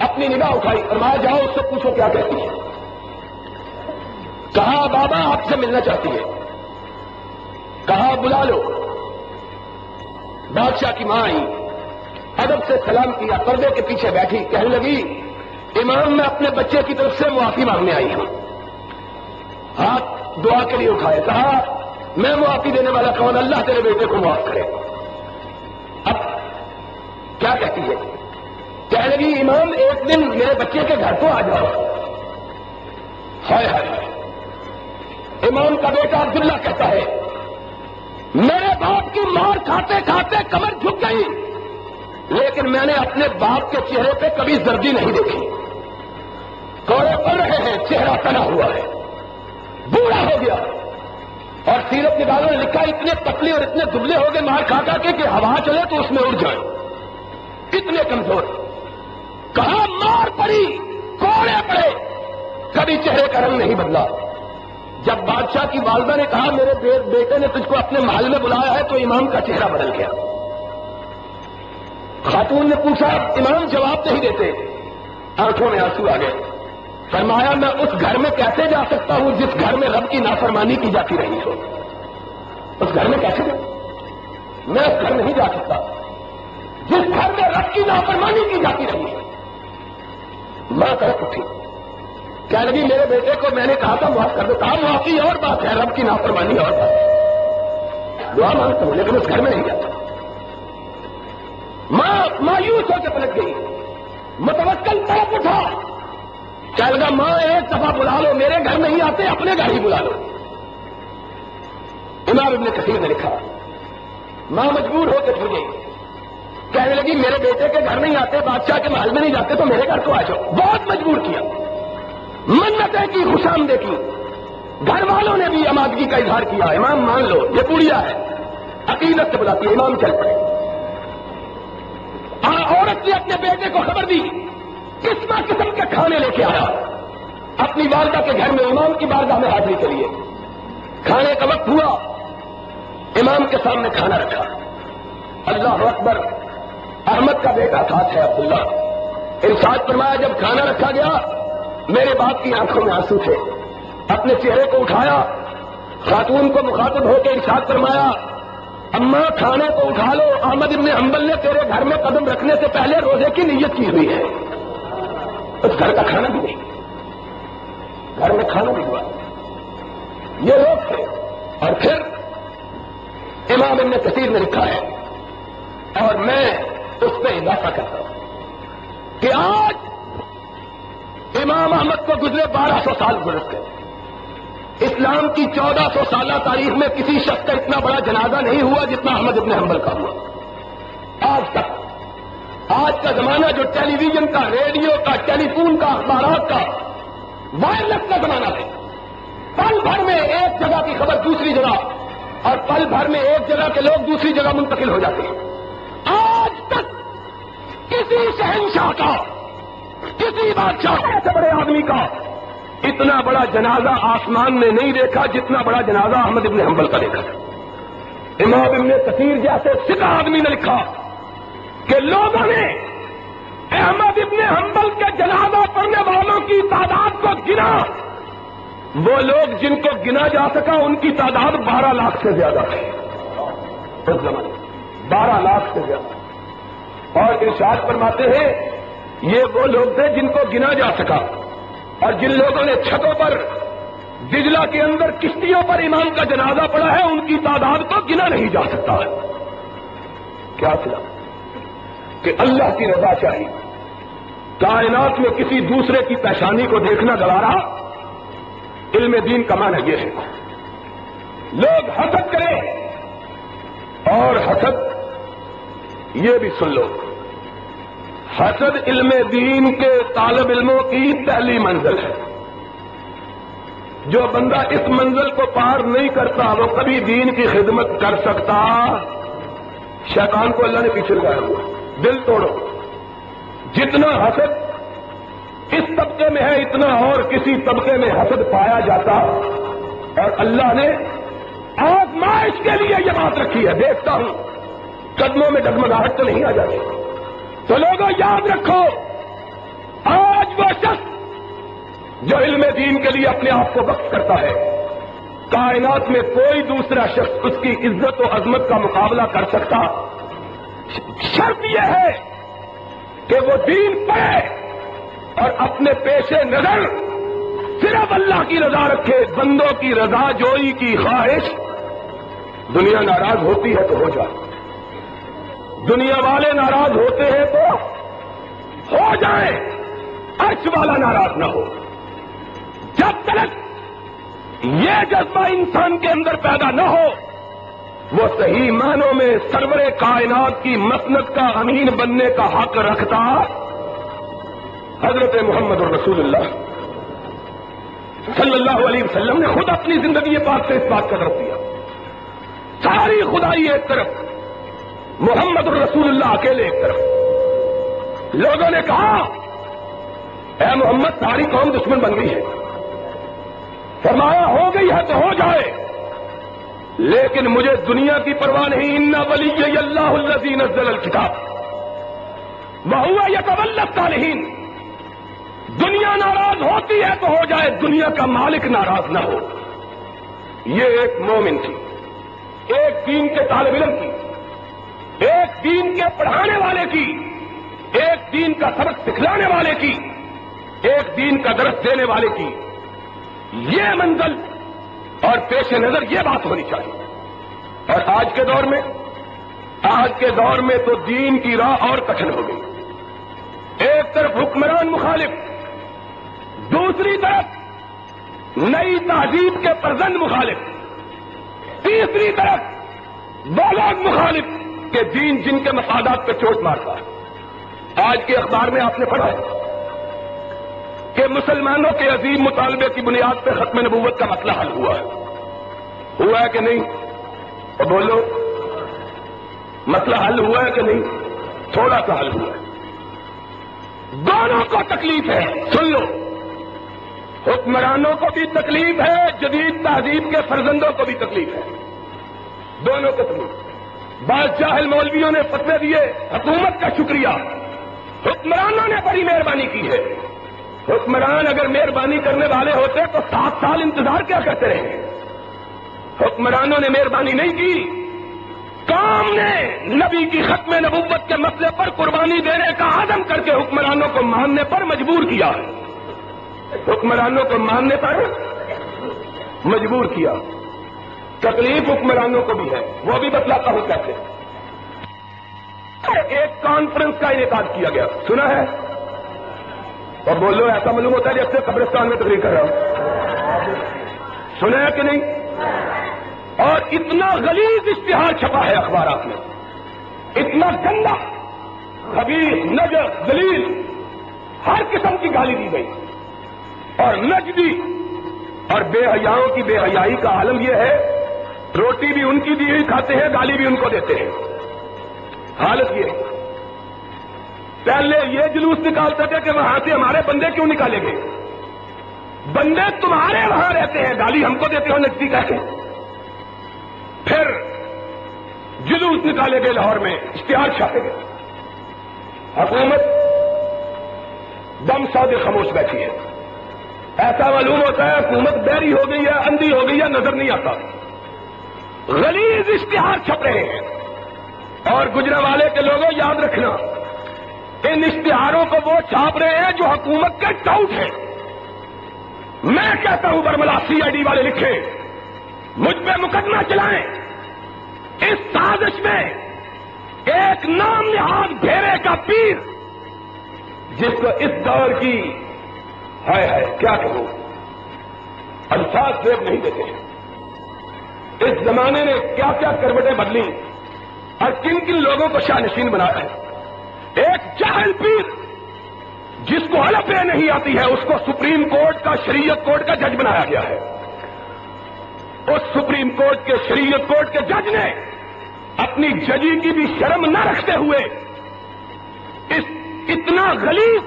اپنی نگاہ اٹھائی، فرمایا جاؤ اس سے پوچھو کیا کہتی ہے۔ کہا بابا آپ سے ملنا چاہتی ہے۔ کہا بلا لو۔ بادشاہ کی ماں آئی، ادب سے سلام کیا، پردے کے پیچھے بیٹھی، کہنے لگی امام میں اپنے بچے کی طرف سے معافی مانگنے آئی ہوں۔ ہاتھ دعا کے لیے اٹھائے، کہا میں معافی دینے والا کون؟ اللہ تیرے بیٹے کو معاف کرے۔ اب کیا کہتی ہے؟ کہنے لگی امام ایک دن میرے بچے کے گھر کو آ جاؤ۔ ہائے ہائے، امام کا بیٹا عبداللہ کہتا ہے میرے باپ کی مار کھاتے کھاتے کمر جھک گئی، لیکن میں نے اپنے باپ کے چہرے پہ کبھی زردی نہیں دیکھی۔ کوڑے پڑ رہے ہیں، چہرہ تنا ہوا ہے، بوڑھا ہو گیا۔ اور سیرت نگاروں نے لکھا اتنے پتلے اور اتنے دبلے ہو گئے مار کھا کے کہ ہوا چلے تو اس میں اڑ جائیں، اتنے کمزور۔ کہاں مار پڑی، کوڑے پڑے، کبھی چہرے کا رنگ نہیں بدلا۔ جب بادشاہ کی والدہ نے کہا میرے بیٹے نے تجھ کو اپنے محل میں بلایا ہے، تو امام کا چہرہ بدل گیا۔ خاتون نے پوچھا امام جواب نہیں دیتے، آنکھوں میں آنسو آ گئے۔ فرمایا میں اس گھر میں کیسے جا سکتا ہوں جس گھر میں رب کی نافرمانی کی جاتی رہی ہو؟ اس گھر میں کیسے جاؤں؟ میں اس گھر نہیں جا سکتا جس گھر میں رب کی نافرمانی کی جاتی رہی ہے۔ ماں طرف اٹھی، کہنے لگی میرے بیٹے کو میں نے کہا تھا معاف کر دو، کہا معافی اور بات ہے، رب کی نافرمانی اور بات ہے، دعا مانگتا ہوں لیکن اس گھر میں نہیں جاتا۔ ماں مایوس ہو کے پلٹ گئی، متوکل طرف اٹھا، کہنے لگا ماں ایک دفعہ بلا لو، میرے گھر نہیں آتے اپنے گھر ہی بلا لو۔ امام ابن کثیر نے لکھا ماں مجبور ہو کے پھر گئی، کہنے لگی میرے بیٹے کے گھر نہیں آتے، بادشاہ کے محل میں نہیں جاتے تو میرے گھر کو آ جاؤ۔ بہت مجبور کیا، منتیں کی، خوشامدیں کی، گھر والوں نے بھی آمادگی کا اظہار کیا، امام مان لو یہ بڑھیا ہے، عقیدت سے بلاتی ہے، امام چل پڑے۔ عورت نے اپنے بیٹے کو خبر دی، قسم قسم کے کھانے لے کے آیا اپنی والدہ کے گھر میں امام کی بارگاہ میں حاضری کے لیے۔ کھانے کا وقت ہوا، امام کے سامنے کھانا رکھا، اللہ اکبر، احمد کا بیٹا ساتھ ہے عبداللہ، ارشاد فرمایا جب کھانا رکھا گیا میرے باپ کی آنکھوں میں آنسو تھے، اپنے چہرے کو اٹھایا، خاتون کو مخاطب ہو کے ارشاد فرمایا اماں کھانے کو اٹھا لو، احمد ابن حنبل نے تیرے گھر میں قدم رکھنے سے پہلے روزے کی نیت کی ہوئی ہے۔ اس گھر کا کھانا بھی نہیں، گھر میں کھانا بھی ہوا، یہ لوگ تھے۔ اور پھر امام ابن کثیر نے لکھا ہے اور میں اس پہ اضافہ کرتا ہوں کہ آج امام احمد کو گزرے 1200 سال گزرتے، اسلام کی 1400 سالہ تاریخ میں کسی شخص کا اتنا بڑا جنازہ نہیں ہوا جتنا احمد ابن حنبل کا ہوا آج تک۔ آج کا زمانہ جو ٹیلی ویژن کا، ریڈیو کا، ٹیلی فون کا، اخبارات کا، وائرلیس کا زمانہ ہے، پل بھر میں ایک جگہ کی خبر دوسری جگہ اور پل بھر میں ایک جگہ کے لوگ دوسری جگہ منتقل ہو جاتے ہیں۔ آج تک کسی شہنشاہ کا، کسی بادشاہ سے بڑے آدمی کا اتنا بڑا جنازہ آسمان نے نہیں دیکھا جتنا بڑا جنازہ احمد ابن حنبل کا دیکھا۔ امام ابن کثیر جیسے سکھ آدمی نے لکھا کہ لوگوں نے احمد ابن حنبل کے جنازہ پڑھنے والوں کی تعداد کو گنا، وہ لوگ جن کو گنا جا سکا ان کی تعداد 12 لاکھ سے زیادہ ہے اس زمانے، 12 لاکھ سے زیادہ۔ اور ارشاد فرماتے ہیں یہ وہ لوگ تھے جن کو گنا جا سکا، اور جن لوگوں نے چھتوں پر دجلہ کے اندر کشتیوں پر امام کا جنازہ پڑا ہے ان کی تعداد کو گنا نہیں جا سکتا ہے۔ کیا سنا کہ اللہ کی رضا چاہیے، کائنات میں کسی دوسرے کی پیشانی کو دیکھنا گوارا۔ علم دین کا معنی یہ ہے لوگ حسد کریں، اور حسد یہ بھی سن لو، حسد علم دین کے طالب علموں کی پہلی منزل ہے۔ جو بندہ اس منزل کو پار نہیں کرتا وہ کبھی دین کی خدمت کر سکتا؟ شیطان کو اللہ نے پیچھے لگایا ہوا، دل توڑو، جتنا حسد اس طبقے میں ہے اتنا اور کسی طبقے میں حسد پایا جاتا، اور اللہ نے آزمائش کے لیے یہ بات رکھی ہے۔ دیکھتا ہوں قدموں میں ڈگمگاہٹ تو نہیں آ جاتی، تو لوگوں یاد رکھو آج وہ شخص جو علم دین کے لیے اپنے آپ کو وقف کرتا ہے، کائنات میں کوئی دوسرا شخص اس کی عزت و عظمت کا مقابلہ کر سکتا؟ شرط یہ ہے کہ وہ دین پڑھے اور اپنے پیش نظر صرف اللہ کی رضا رکھے، بندوں کی رضا جوئی کی خواہش۔ دنیا ناراض ہوتی ہے تو ہو جائے، دنیا والے ناراض ہوتے ہیں تو ہو جائیں، عرش والا ناراض نہ ہو۔ جب تک یہ جذبہ انسان کے اندر پیدا نہ ہو وہ صحیح معنوں میں سرور کائنات کی مسند کا امین بننے کا حق رکھتا۔ حضرت محمد رسول اللہ صلی اللہ علیہ وسلم نے خود اپنی زندگی پاک سے اس بات کا درس دیا، ساری خدائی ایک طرف، محمد رسول اللہ اکیلے ایک طرف۔ لوگوں نے کہا اے محمد ساری قوم دشمن بن گئی ہے، فرمایا ہو گئی ہے تو ہو جائے، لیکن مجھے دنیا کی پرواہ نہیں، ان ولی اللہ الذی نزل الکتاب وہو یتولی الصالحین۔ دنیا ناراض نماز ہوتی ہے تو ہو جائے دنیا کا مالک ناراض نہ ہو. یہ ایک مومن کی، ایک دین کے طالب علم کی، ایک دین کے پڑھانے والے کی، ایک دین کا سبق سکھلانے والے کی، ایک دین کا درس دینے والے کی یہ منزل اور پیش نظر یہ بات ہونی چاہیے. اور آج کے دور میں تو دین کی راہ اور کٹھن ہو گئی. ایک طرف حکمران مخالف، دوسری طرف نئی تہذیب کے پرزند مخالف، تیسری طرف وہ لوگ مخالف کہ دین جن کے مفادات پہ چوٹ مارتا ہے. آج کے اخبار میں آپ نے پڑھا ہے کہ مسلمانوں کے عظیم مطالبے کی بنیاد پہ ختم نبوت کا مسئلہ حل ہوا ہے کہ نہیں؟ تو بولو، مسئلہ حل ہوا ہے کہ نہیں؟ تھوڑا سا حل ہوا ہے. دونوں کو تکلیف ہے. سن لو، حکمرانوں کو بھی تکلیف ہے، جدید تہذیب کے فرزندوں کو بھی تکلیف ہے، دونوں کو تکلیف. بعض جاہل مولویوں نے فتوے دیے، حکومت کا شکریہ، حکمرانوں نے بڑی مہربانی کی ہے. حکمران اگر مہربانی کرنے والے ہوتے تو 7 سال انتظار کیا کرتے رہے؟ حکمرانوں نے مہربانی نہیں کی. کام نے نبی کی ختم نبوت کے مسئلے پر قربانی دینے کا عزم کر کے حکمرانوں کو ماننے پر مجبور کیا. حکمرانوں کو ماننے پر مجبور کیا. تکلیف حکمرانوں کو بھی ہے، وہ بھی بتلاتا ہوں کیسے. ایک کانفرنس کا انعقاد کیا گیا، سنا ہے؟ اور بولو، ایسا معلوم ہوتا ہے جیسے قبرستان میں تقریر کر رہا ہوں. سنا ہے کہ نہیں؟ اور اتنا غلیظ اشتہار چھپا ہے اخبارات میں، اتنا گندا، خبیث، نجس، ذلیل، ہر قسم کی گالی دی گئی. اور نجدی اور بے حیاؤں کی بے حیائی کا عالم یہ ہے، روٹی بھی ان کی دی ہوئی کھاتے ہیں، گالی بھی ان کو دیتے ہیں. حالت یہ، پہلے یہ جلوس نکالتے تھے کہ وہاں سے ہمارے بندے کیوں نکالے گئے؟ بندے تمہارے وہاں رہتے ہیں، گالی ہم کو دیتے ہو نجدی کہہ کے. پھر جلوس نکالے گئے لاہور میں، اشتہار چھاپے گئے. حکومت دم سودے خاموش بیٹھی ہے. ایسا معلوم ہوتا ہے حکومت بہری ہو گئی ہے، اندھی ہو گئی ہے، نظر نہیں آتا. غلیظ اشتہار چھپ رہے ہیں. اور گجرانوالے کے لوگوں یاد رکھنا، ان اشتہاروں کو وہ چھاپ رہے ہیں جو حکومت کے ٹاؤٹ ہیں. میں کہتا ہوں برملا CID والے لکھیں، مجھ پہ مقدمہ چلائیں. اس سازش میں ایک نام نہاد بھیڑے کا پیر، جس کو اس دور کی ہے کیا کہوں، الفاظ زیب نہیں دیتے ہیں. اس زمانے نے کیا کیا کروٹیں بدلی اور کن کن لوگوں کو شاہ نشین بنایا ہے. ایک جاہل پیر جس کو حلفیں نہیں آتی ہے، اس کو سپریم کورٹ کا، شریعت کورٹ کا جج بنایا گیا ہے. اس سپریم کورٹ کے، شریعت کورٹ کے جج نے اپنی ججی کی بھی شرم نہ رکھتے ہوئے اتنا غلیظ،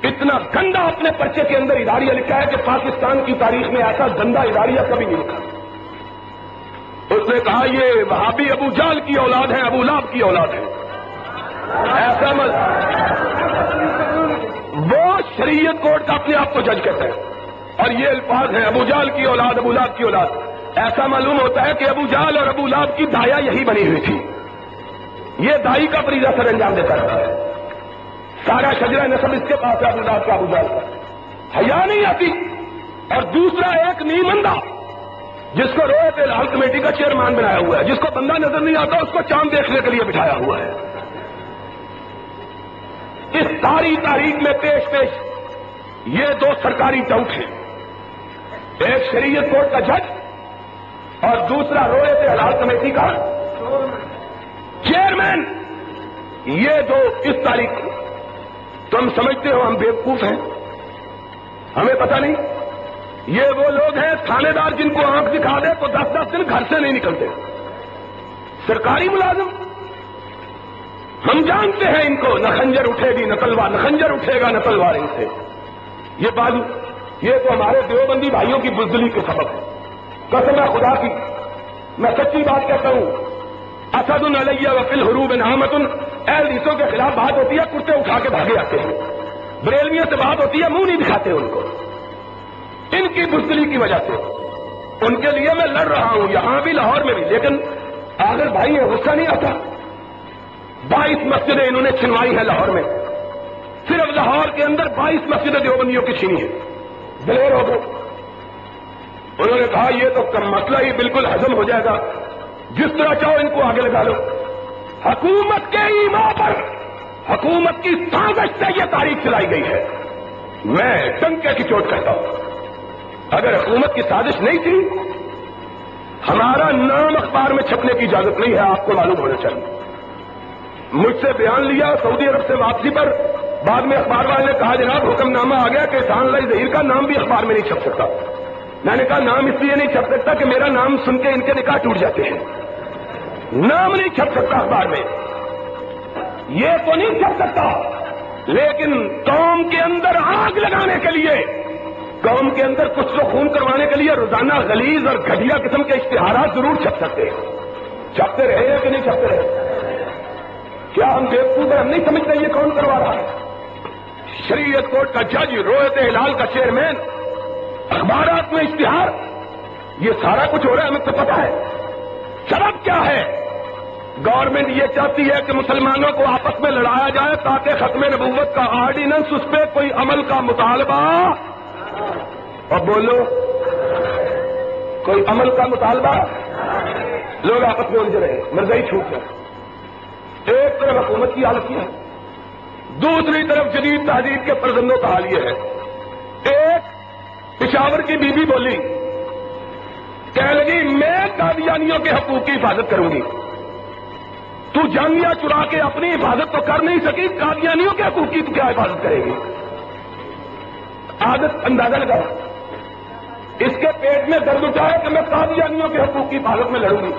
اتنا گندا اپنے پرچے کے اندر اداریہ لکھا ہے کہ پاکستان کی تاریخ میں ایسا گندا اداریہ کبھی نہیں لکھا. اس نے کہا یہ وہابی ابو جال کی اولاد ہے، ابو لہب کی اولاد ہے. ایسا مت، وہ شریعت کورٹ کا اپنے آپ کو جج کہتا ہے اور یہ الفاظ ہیں، ابو جال کی اولاد، ابو لہب کی اولاد. ایسا معلوم ہوتا ہے کہ ابو جال اور ابو لہب کی دایا یہی بنی ہوئی تھی. یہ دائی کا فریضہ سر انجام دیتا رہتا ہے. سارا شجرہ نسب اس کے پاس ہے، ابو لہب کا، ابو جال کا. حیا نہیں آتی. اور دوسرا ایک نیمندہ جس کو رویت الحال کمیٹی کا چیئرمین بنایا ہوا ہے، جس کو بندہ نظر نہیں آتا اس کو چاند دیکھنے کے لیے بٹھایا ہوا ہے. اس ساری تاریخ میں پیش یہ 2 سرکاری ٹاؤٹ ہیں، ایک شریعت کورٹ کا جج اور دوسرا رویت الحال کمیٹی کا چیئرمین. یہ 2 اس تاریخ کو. تم سمجھتے ہو ہم بیوقوف ہیں؟ ہمیں پتہ نہیں. یہ وہ لوگ ہیں تھانے دار جن کو آنکھ دکھا دے تو 10 دن گھر سے نہیں نکلتے. سرکاری ملازم، ہم جانتے ہیں ان کو، نہ خنجر اٹھے گی نہ تلوار، نہ خنجر اٹھے گا نہ تلوار ان سے. یہ بازو، یہ تو ہمارے دیوبندی بھائیوں کی بزدلی کے سبب ہے. قسم ہے خدا کی، میں سچی بات کہتا ہوں. اسد علیہ وفی الحروب نعمت، اہل حدیثوں کے خلاف بات ہوتی ہے، کرتے اٹھا کے بھاگے آتے ہیں. بریلویوں سے بات ہوتی ہے منہ نہیں دکھاتے ان کو، ان کی بزدلی کی وجہ سے۔ ان کے لیے میں لڑ رہا ہوں یہاں بھی لاہور میں بھی، لیکن اگر بھائی یہ غصہ نہیں آتا؟ 22 مسجدیں انہوں نے چھنوائی ہیں لاہور میں، صرف لاہور کے اندر 22 مسجدیں دیوبندیوں کی چھینی ہے، دلیر ہو گئے۔ انہوں نے کہا یہ تو مسئلہ ہی بالکل ہضم ہو جائے گا، جس طرح چاہو ان کو آگے لگا لو۔ حکومت کے ایما پر حکومت کی سازش سے یہ تاریخ چلائی گئی ہے۔ میں ڈنکے کی چوٹ کرتا ہوں، اگر حکومت کی سازش نہیں تھی ہمارا نام اخبار میں چھپنے کی اجازت نہیں ہے، آپ کو معلوم ہونا چاہیے۔ مجھ سے بیان لیا سعودی عرب سے واپسی پر، بعد میں اخبار والے نے کہا جناب حکم نامہ آ گیا کہ احسان اللہ ظہیر کا نام بھی اخبار میں نہیں چھپ سکتا۔ میں نے کہا نام اس لیے نہیں چھپ سکتا کہ میرا نام سن کے ان کے نکاح ٹوٹ جاتے ہیں، نام نہیں چھپ سکتا اخبار میں، یہ تو نہیں چھپ سکتا، لیکن قوم کے اندر آگ لگانے کے لیے، قوم کے اندر کچھ تو خون کروانے کے لیے روزانہ غلیظ اور گھٹیا قسم کے اشتہارات ضرور چھپ سکتے ہیں۔ چھپتے رہے ہیں کہ نہیں چھپتے رہے؟ کیا ہم بیوقوف ہیں؟ ہم نہیں سمجھتے یہ کون کروا رہا ہے؟ شریعت کورٹ کا جج، رویت ہلال کا چیئرمین، اخبارات میں اشتہار، یہ سارا کچھ ہو رہا ہے، ہمیں تو پتا ہے۔ سبب کیا ہے؟ گورنمنٹ یہ چاہتی ہے کہ مسلمانوں کو آپس میں لڑایا جائے تاکہ ختم نبوت کا آرڈیننس، اس پہ کوئی عمل کا مطالبہ، اور بولو کوئی عمل کا مطالبہ، لوگ آپس میں الجھ رہے ہیں، مرضی چھوٹ جائے۔ ایک طرف حکومت کی حالت یہ ہے، دوسری طرف جدید تہذیب کے فرزندوں کا حال یہ ہے۔ ایک پشاور کی بی بی بولی، کہنے لگی میں قادیانیوں کے حقوق کی حفاظت کروں گی۔ تو جانیا چرا کے اپنی حفاظت تو کر نہیں سکی، قادیانیوں کے حقوق کی تو کیا حفاظت کرے گی؟ عادت اندازہ لگا، اس کے پیٹ میں درد اٹھا ہے کہ میں قادیانیوں کے حقوق کی حفاظت میں لڑوں گی۔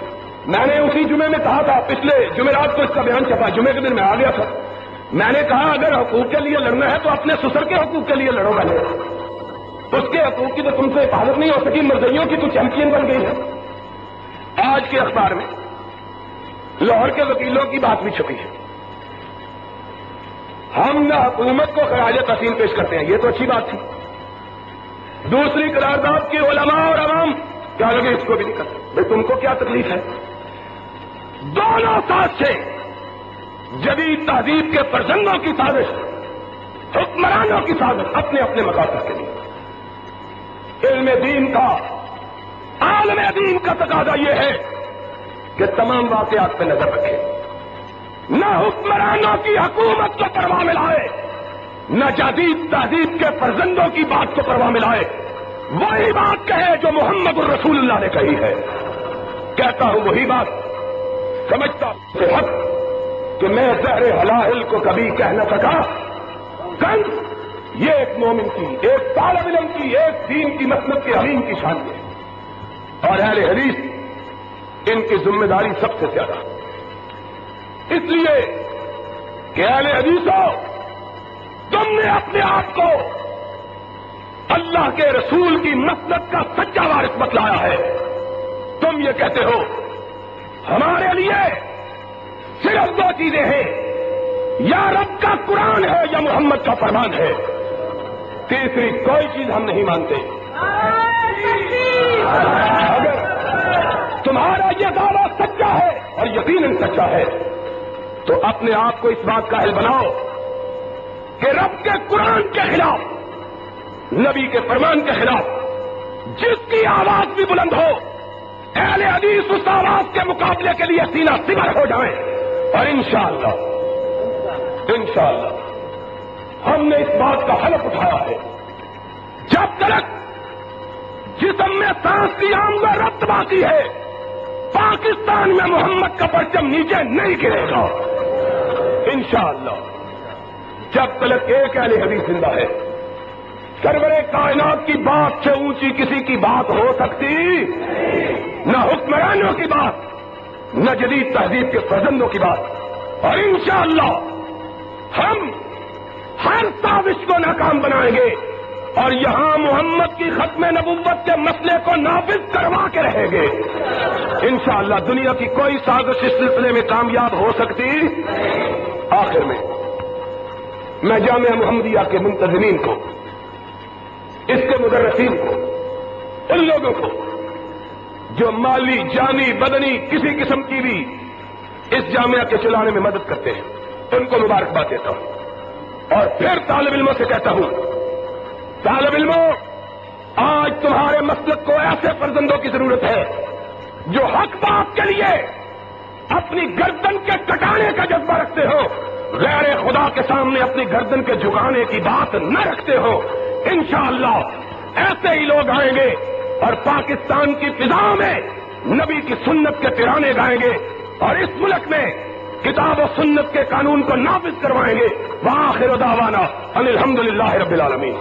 میں نے اسی جمعے میں کہا تھا، پچھلے جمعرات کو اس کا بیان چھپا، جمعے کے دن میں آ گیا تھا، میں نے کہا اگر حقوق کے لیے لڑنا ہے تو اپنے سسر کے حقوق کے لیے لڑو پہلے، اس کے حقوق کی تو تم سے حفاظت نہیں ہو سکی، مرضیوں کی تو چیمپئن بن گئی ہے۔ آج کے اخبار میں لاہور کے وکیلوں کی بات بھی چھپی ہے، ہم نہ حکومت کو خراج تحسین پیش کرتے ہیں، یہ تو اچھی بات تھی۔ دوسری قرارداد کی علماء اور عوام کیا لگے اس کو بھی نہیں کرتے، بھائی تم کو کیا تکلیف ہے؟ دونوں ساتھ سے جدید تہذیب کے فرزندوں کی سازش، حکمرانوں کی سازش، اپنے اپنے مقاصد کے لیے۔ علم دین کا، عالم دین کا تقاضا یہ ہے کہ تمام واقعات پہ نظر رکھے، نہ حکمرانوں کی حکومت کو پرواہ ملائے، نہ جدید تہذیب کے فرزندوں کی بات کو پرواہ ملائے، وہی بات کہے جو محمد الرسول اللہ نے کہی ہے۔ کہتا ہوں وہی بات، سمجھتا ہوں کہ حق کہ میں زہر حلال کو کبھی کہہ نہ سکا، کنز یہ ایک مومن کی، ایک طالب علم کی، ایک دین کی مسلک کے حلیم کی شان ہے، اور اہل حدیث ان کی ذمہ داری سب سے زیادہ، اس لیے کہ اہل حدیثوں تم نے اپنے آپ کو اللہ کے رسول کی مسلک کا سچا وارث بتلایا ہے۔ تم یہ کہتے ہو ہمارے لیے صرف دو چیزیں ہیں، یا رب کا قرآن ہے یا محمد کا فرمان ہے، تیسری کوئی چیز ہم نہیں مانتے۔ اگر تمہارا یہ دعویٰ سچا ہے اور یقیناً سچا ہے تو اپنے آپ کو اس بات کا اہل بناؤ کہ رب کے قرآن کے خلاف، نبی کے فرمان کے خلاف جس کی آواز بھی بلند ہو، اہل حدیث اس آواز کے مقابلے کے لیے سینہ سمر ہو جائیں، اور انشاءاللہ ہم نے اس بات کا حلف اٹھایا ہے، جب تک جسم میں سانس کی آمد و رفت باقی ہے پاکستان میں محمد کا پرچم نیچے نہیں گرے گا انشاءاللہ۔ جب تک ایک اہل حدیث زندہ ہے، سرور کائنات کی بات سے اونچی کسی کی بات ہو سکتی، نہ حکمرانوں کی بات، نہ جدید تہذیب کے فرزندوں کی بات، اور انشاءاللہ ہم ہر سازش کو ناکام بنائیں گے، اور یہاں محمد کی ختم نبوت کے مسئلے کو نافذ کروا کے رہیں گے انشاءاللہ۔ دنیا کی کوئی سازش اس سلسلے میں کامیاب ہو سکتی۔ آخر میں میں جامعہ محمدیہ کے منتظمین کو، اس کے مدرسین کو، ان لوگوں کو جو مالی جانی بدنی کسی قسم کی بھی اس جامعہ کے چلانے میں مدد کرتے ہیں، ان کو مبارکباد دیتا ہوں۔ اور پھر طالب علموں سے کہتا ہوں، طالب علموں، آج تمہارے مسلک کو ایسے فرزندوں کی ضرورت ہے جو حق بات کے لیے اپنی گردن کے کٹانے کا جذبہ رکھتے ہو، غیر خدا کے سامنے اپنی گردن کے جھکانے کی بات نہ رکھتے ہو۔ انشاءاللہ ایسے ہی لوگ آئیں گے اور پاکستان کی فضا میں نبی کی سنت کے ترانے گائیں گے اور اس ملک میں کتاب و سنت کے قانون کو نافذ کروائیں گے۔ وآخر دعوانا ان الحمدللہ رب العالمین۔